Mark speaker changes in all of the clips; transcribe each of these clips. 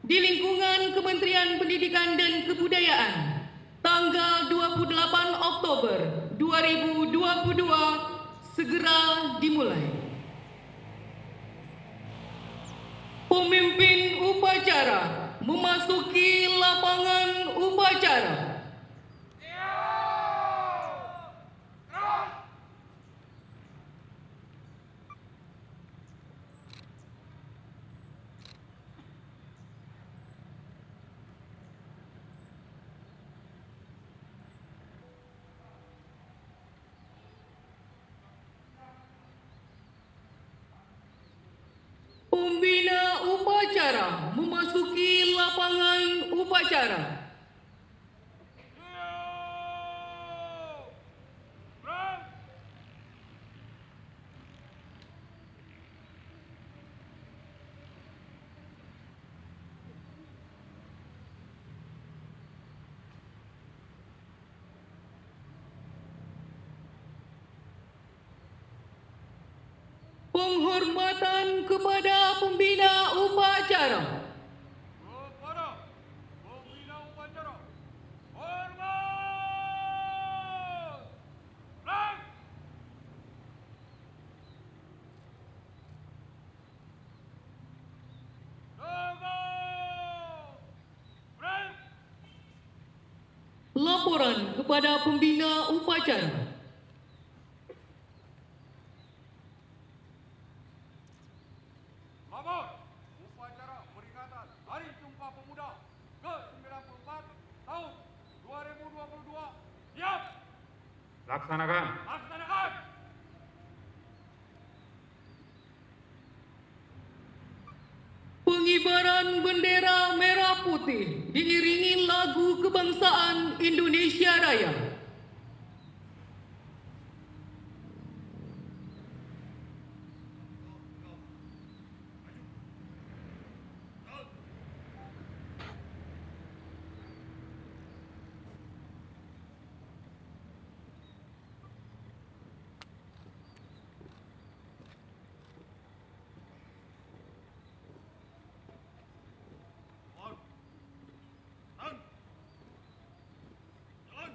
Speaker 1: di lingkungan Kementerian Pendidikan dan Kebudayaan tanggal 28 Oktober 2022 segera dimulai. Pemimpin upacara memasuki lapangan upacara. Pembina upacara memasuki lapangan upacara. Penghormatan kepada pembina upacara.
Speaker 2: Kepada pembina upacara, hormat! Blank! Tengah! Blank!
Speaker 1: Laporan kepada pembina upacara.
Speaker 2: Lapor upacara peringatan Hari Sumpah Pemuda ke-94 tahun 2022. Siap!
Speaker 3: Laksanakan.
Speaker 2: Laksanakan!
Speaker 1: Pengibaran bendera merah putih diiringi lagu kebangsaan Indonesia Raya.
Speaker 2: Jalan! Jalan!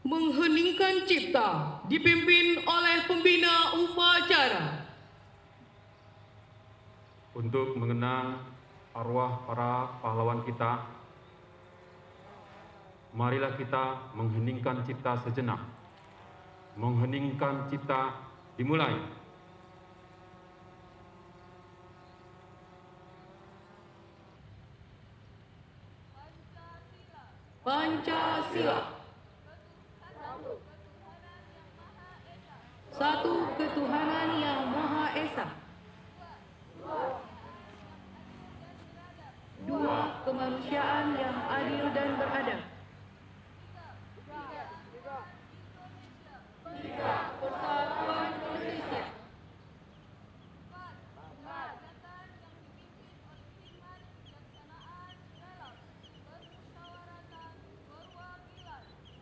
Speaker 1: Mengheningkan cipta dipimpin oleh pembina upacara.
Speaker 3: Untuk mengenang arwah para pahlawan kita, marilah kita mengheningkan cipta sejenak. Mengheningkan cipta dimulai.
Speaker 1: Pancasila. Satu ketuhanan yang Maha Esa. Dua kemanusiaan yang adil dan beradab. Tiga persatuan Indonesia.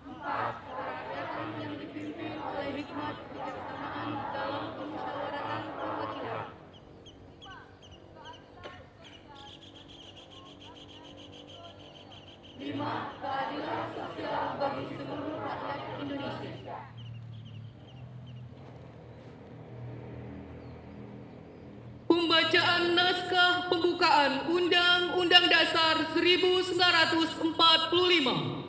Speaker 1: Empat kerakyatan yang dipimpin oleh hikmat kebijaksanaan dalam permusyawaratan perwakilan. Lima keadilan sosial bagi seluruh rakyat Indonesia. Pembacaan naskah pembukaan Undang-Undang Dasar 1945.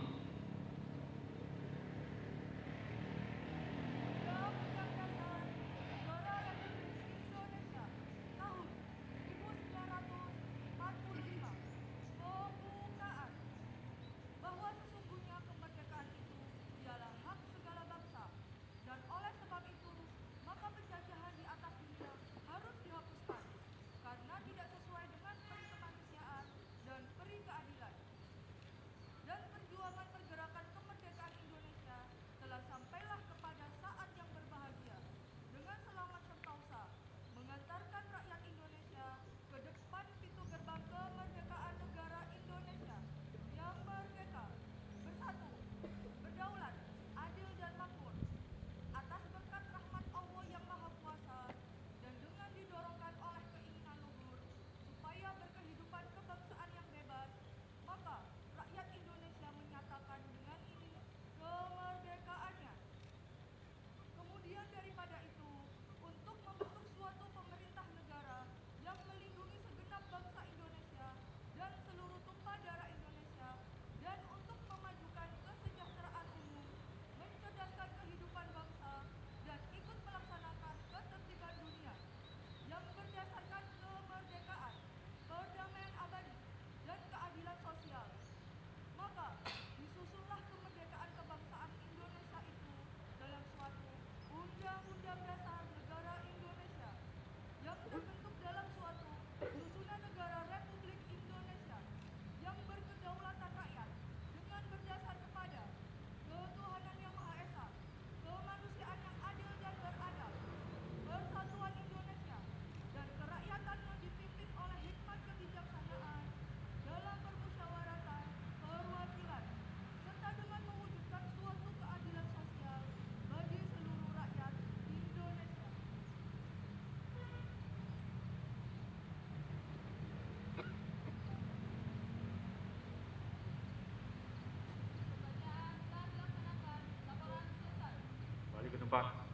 Speaker 3: Balik ke tempat.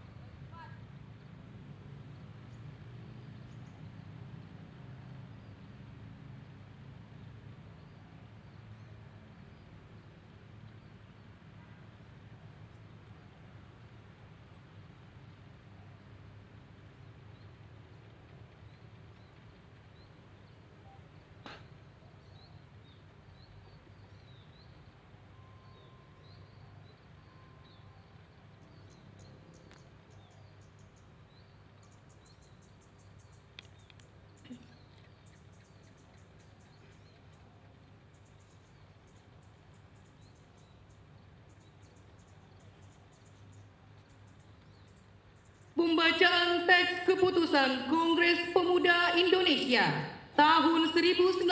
Speaker 1: Pembacaan teks keputusan Kongres Pemuda Indonesia tahun 1928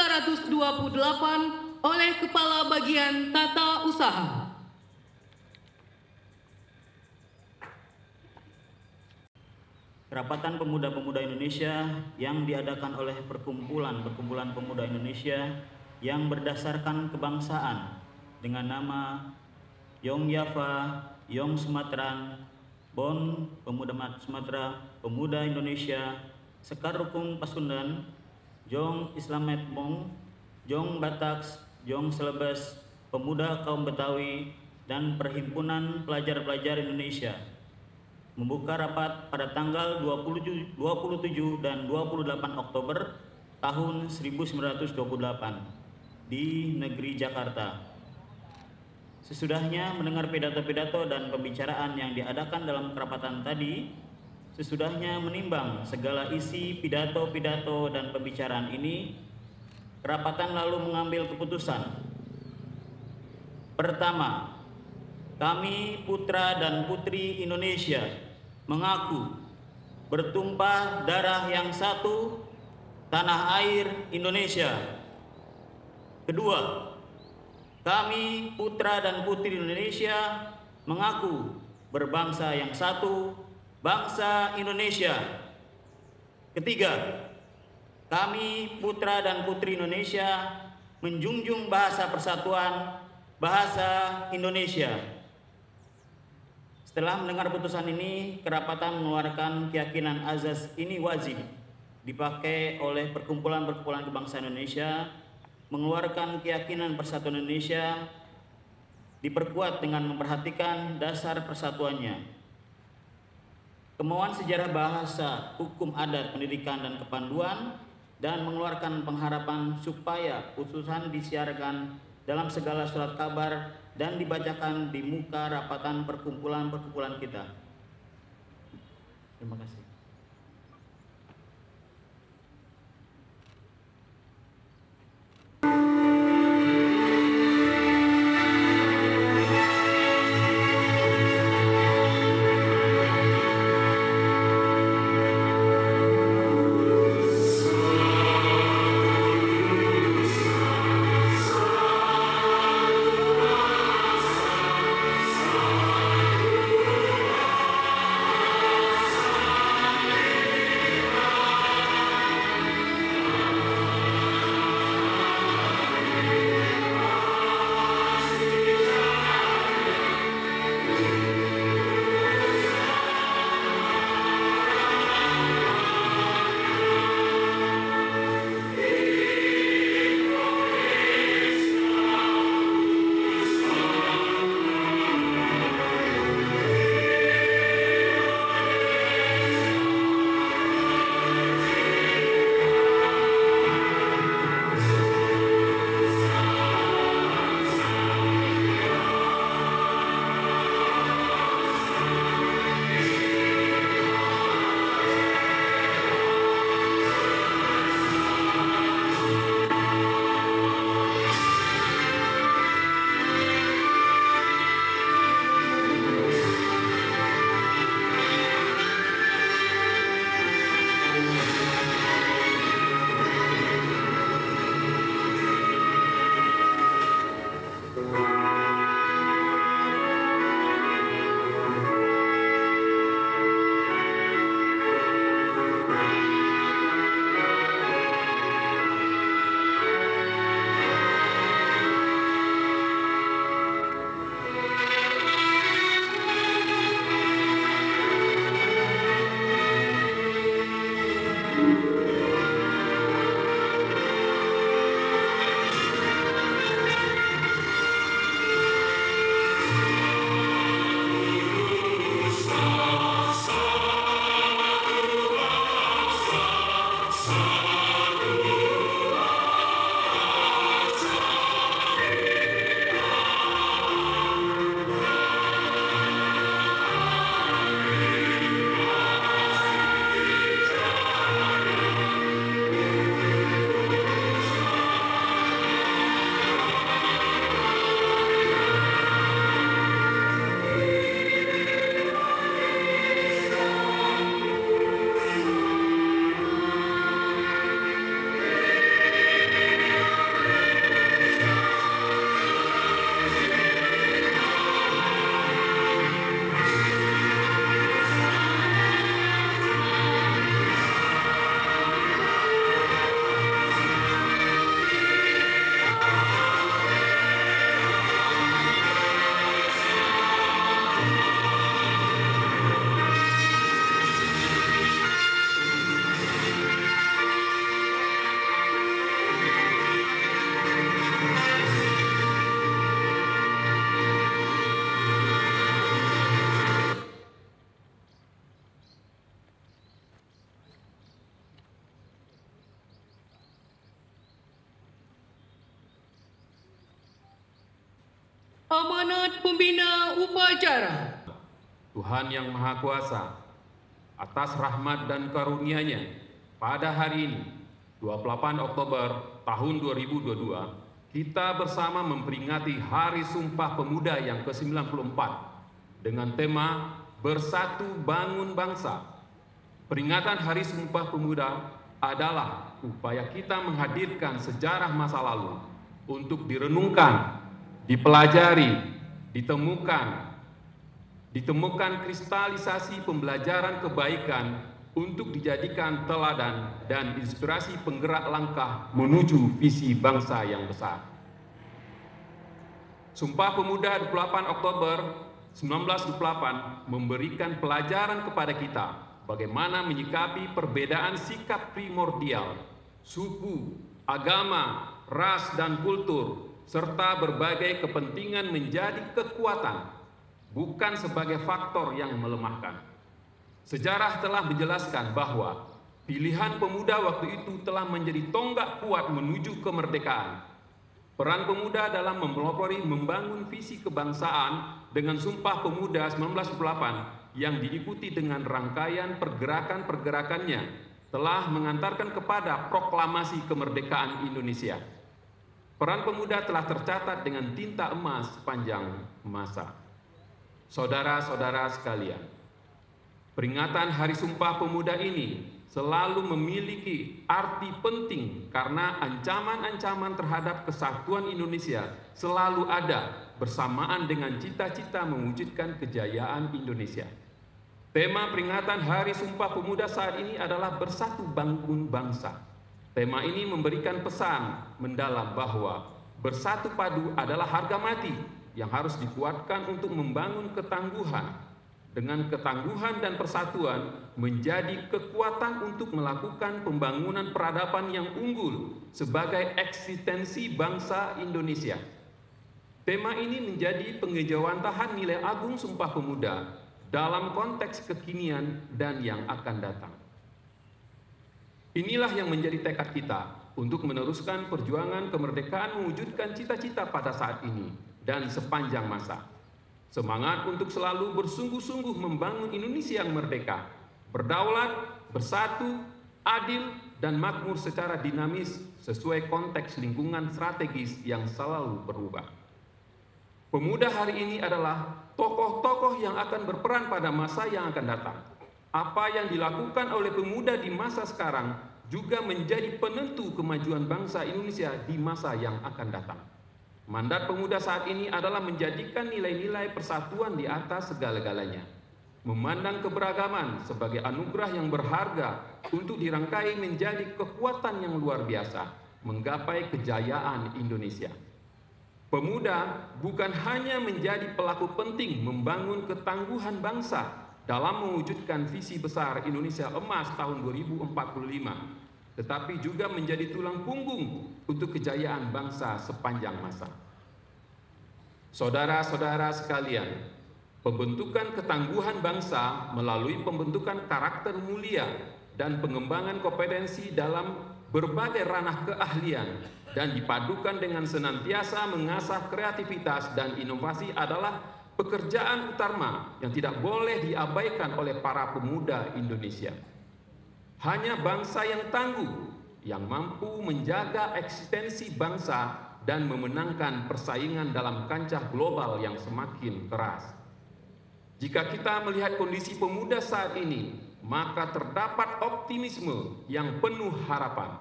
Speaker 1: oleh Kepala Bagian Tata Usaha.
Speaker 4: Kerapatan Pemuda-Pemuda Indonesia yang diadakan oleh Perkumpulan Pemuda Indonesia yang berdasarkan kebangsaan dengan nama Yong Yafa Yong Sumatera, Bon Pemuda Sumatera, Pemuda Indonesia, Sekar Rukung Pasundan, Jong Islamet Mong, Jong Bataks, Jong Selebes, Pemuda Kaum Betawi, dan Perhimpunan Pelajar-Pelajar Indonesia membuka rapat pada tanggal 27 dan 28 Oktober tahun 1928 di negeri Jakarta. Sesudahnya mendengar pidato-pidato dan pembicaraan yang diadakan dalam kerapatan tadi, sesudahnya menimbang segala isi pidato-pidato dan pembicaraan ini, kerapatan lalu mengambil keputusan. Pertama, kami putra dan putri Indonesia mengaku bertumpah darah yang satu, tanah air Indonesia. Kedua, kami putra dan putri Indonesia mengaku berbangsa yang satu, bangsa Indonesia. Ketiga, kami putra dan putri Indonesia menjunjung bahasa persatuan, bahasa Indonesia. Setelah mendengar putusan ini, kerapatan mengeluarkan keyakinan azas ini wajib dipakai oleh perkumpulan-perkumpulan kebangsaan Indonesia, mengeluarkan keyakinan persatuan Indonesia diperkuat dengan memperhatikan dasar persatuannya. Kemauan sejarah bahasa, hukum adat, pendidikan, dan kepanduan, dan mengeluarkan pengharapan supaya putusan disiarkan dalam segala surat kabar dan dibacakan di muka rapatan perkumpulan-perkumpulan kita. Terima kasih.
Speaker 1: Amanat Pembina Upacara.
Speaker 3: Tuhan Yang Maha Kuasa, atas rahmat dan karunia-Nya, pada hari ini, 28 Oktober tahun 2022, kita bersama memperingati Hari Sumpah Pemuda yang ke-94 dengan tema Bersatu Bangun Bangsa. Peringatan Hari Sumpah Pemuda adalah upaya kita menghadirkan sejarah masa lalu untuk direnungkan, dipelajari, ditemukan kristalisasi pembelajaran kebaikan untuk dijadikan teladan dan inspirasi penggerak langkah menuju visi bangsa yang besar. Sumpah Pemuda 28 Oktober 1928 memberikan pelajaran kepada kita bagaimana menyikapi perbedaan sikap primordial, suku, agama, ras, dan kultur, serta berbagai kepentingan menjadi kekuatan, bukan sebagai faktor yang melemahkan. Sejarah telah menjelaskan bahwa pilihan pemuda waktu itu telah menjadi tonggak kuat menuju kemerdekaan. Peran pemuda dalam mempelopori membangun visi kebangsaan dengan Sumpah Pemuda 1928 yang diikuti dengan rangkaian pergerakan-pergerakannya telah mengantarkan kepada proklamasi kemerdekaan Indonesia. Peran pemuda telah tercatat dengan tinta emas sepanjang masa. Saudara-saudara sekalian, peringatan Hari Sumpah Pemuda ini selalu memiliki arti penting karena ancaman-ancaman terhadap kesatuan Indonesia selalu ada bersamaan dengan cita-cita mewujudkan kejayaan Indonesia. Tema peringatan Hari Sumpah Pemuda saat ini adalah Bersatu Bangun Bangsa. Tema ini memberikan pesan mendalam bahwa bersatu padu adalah harga mati yang harus dikuatkan untuk membangun ketangguhan. Dengan ketangguhan dan persatuan menjadi kekuatan untuk melakukan pembangunan peradaban yang unggul sebagai eksistensi bangsa Indonesia. Tema ini menjadi pengejawantahan nilai agung Sumpah Pemuda dalam konteks kekinian dan yang akan datang. Inilah yang menjadi tekad kita untuk meneruskan perjuangan kemerdekaan mewujudkan cita-cita pada saat ini dan sepanjang masa. Semangat untuk selalu bersungguh-sungguh membangun Indonesia yang merdeka, berdaulat, bersatu, adil, dan makmur secara dinamis sesuai konteks lingkungan strategis yang selalu berubah. Pemuda hari ini adalah tokoh-tokoh yang akan berperan pada masa yang akan datang. Apa yang dilakukan oleh pemuda di masa sekarang juga menjadi penentu kemajuan bangsa Indonesia di masa yang akan datang. Mandat pemuda saat ini adalah menjadikan nilai-nilai persatuan di atas segala-galanya, memandang keberagaman sebagai anugerah yang berharga untuk dirangkai menjadi kekuatan yang luar biasa, menggapai kejayaan Indonesia. Pemuda bukan hanya menjadi pelaku penting membangun ketangguhan bangsa dalam mewujudkan visi besar Indonesia Emas tahun 2045, tetapi juga menjadi tulang punggung untuk kejayaan bangsa sepanjang masa. Saudara-saudara sekalian, pembentukan ketangguhan bangsa melalui pembentukan karakter mulia dan pengembangan kompetensi dalam berbagai ranah keahlian dan dipadukan dengan senantiasa mengasah kreativitas dan inovasi adalah pekerjaan utama yang tidak boleh diabaikan oleh para pemuda Indonesia. Hanya bangsa yang tangguh yang mampu menjaga eksistensi bangsa dan memenangkan persaingan dalam kancah global yang semakin keras. Jika kita melihat kondisi pemuda saat ini, maka terdapat optimisme yang penuh harapan.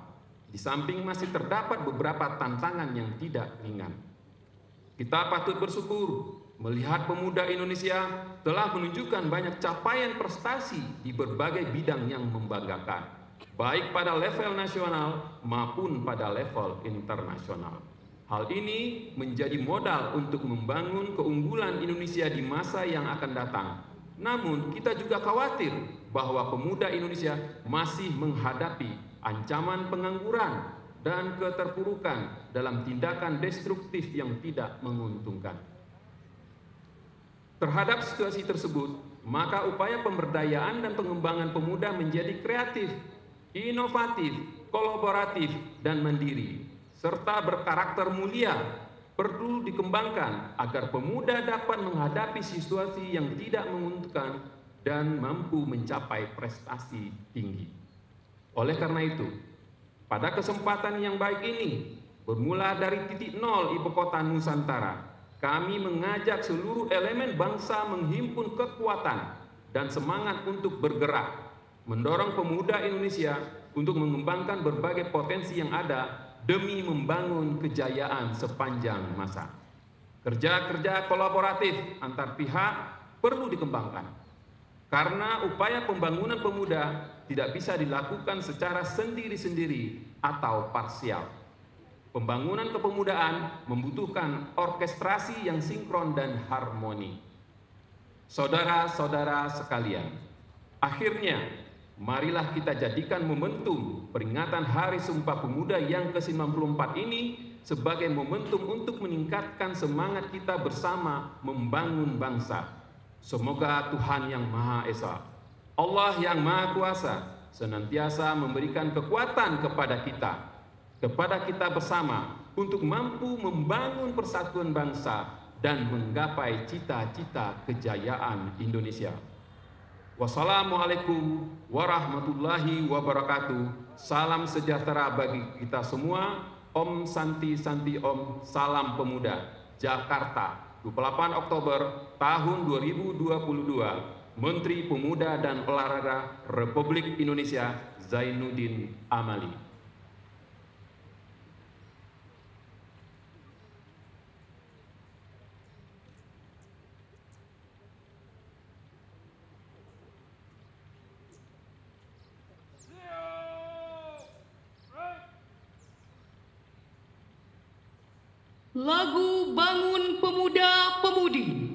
Speaker 3: Di samping masih terdapat beberapa tantangan yang tidak ringan. Kita patut bersyukur melihat pemuda Indonesia telah menunjukkan banyak capaian prestasi di berbagai bidang yang membanggakan, baik pada level nasional maupun pada level internasional. Hal ini menjadi modal untuk membangun keunggulan Indonesia di masa yang akan datang. Namun, kita juga khawatir bahwa pemuda Indonesia masih menghadapi ancaman pengangguran dan keterpurukan dalam tindakan destruktif yang tidak menguntungkan. Terhadap situasi tersebut, maka upaya pemberdayaan dan pengembangan pemuda menjadi kreatif, inovatif, kolaboratif, dan mandiri, serta berkarakter mulia perlu dikembangkan agar pemuda dapat menghadapi situasi yang tidak menguntungkan dan mampu mencapai prestasi tinggi. Oleh karena itu, pada kesempatan yang baik ini, bermula dari titik nol ibu kota Nusantara, kami mengajak seluruh elemen bangsa menghimpun kekuatan dan semangat untuk bergerak, mendorong pemuda Indonesia untuk mengembangkan berbagai potensi yang ada demi membangun kejayaan sepanjang masa. Kerja-kerja kolaboratif antar pihak perlu dikembangkan, karena upaya pembangunan pemuda tidak bisa dilakukan secara sendiri-sendiri atau parsial. Pembangunan kepemudaan membutuhkan orkestrasi yang sinkron dan harmoni. Saudara-saudara sekalian, akhirnya marilah kita jadikan momentum peringatan Hari Sumpah Pemuda yang ke-94 ini sebagai momentum untuk meningkatkan semangat kita bersama membangun bangsa. Semoga Tuhan Yang Maha Esa, Allah Yang Maha Kuasa, senantiasa memberikan kekuatan kepada kita bersama untuk mampu membangun persatuan bangsa dan menggapai cita-cita kejayaan Indonesia. Wassalamualaikum warahmatullahi wabarakatuh. Salam sejahtera bagi kita semua. Om Santi Santi Om. Salam Pemuda. Jakarta, 28 Oktober tahun 2022. Menteri Pemuda dan Olahraga Republik Indonesia Zainuddin Amali.
Speaker 1: Lagu Bangun Pemuda Pemudi.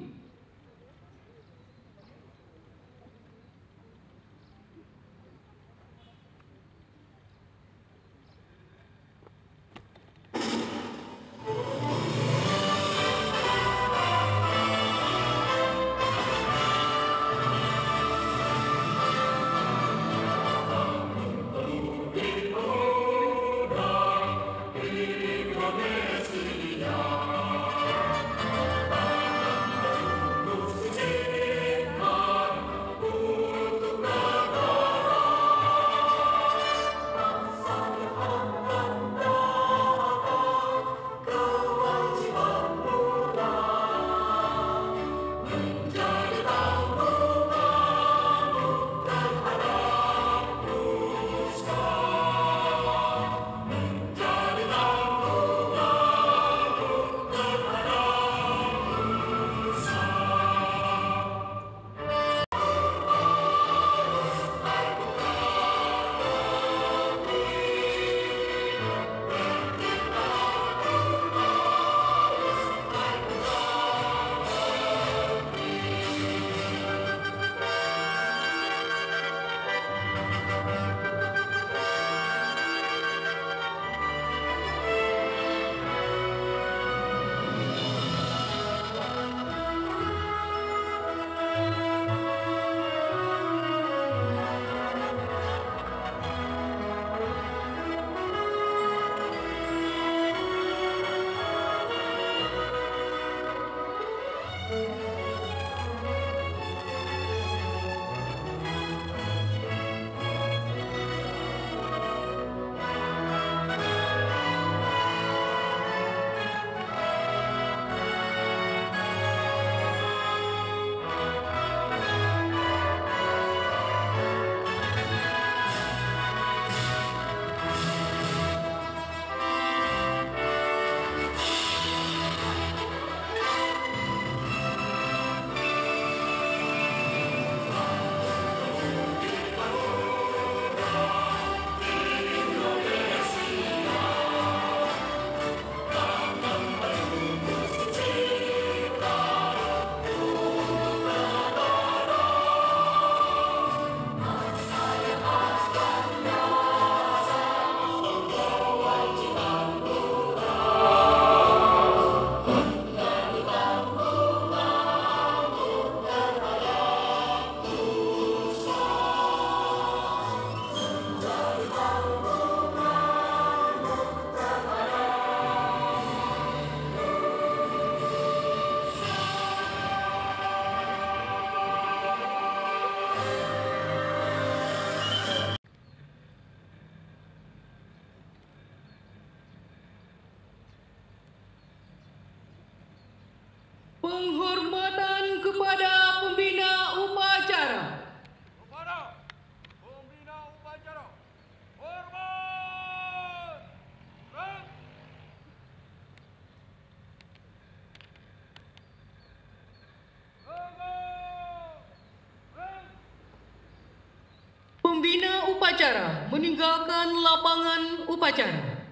Speaker 1: Pembina upacara meninggalkan lapangan upacara.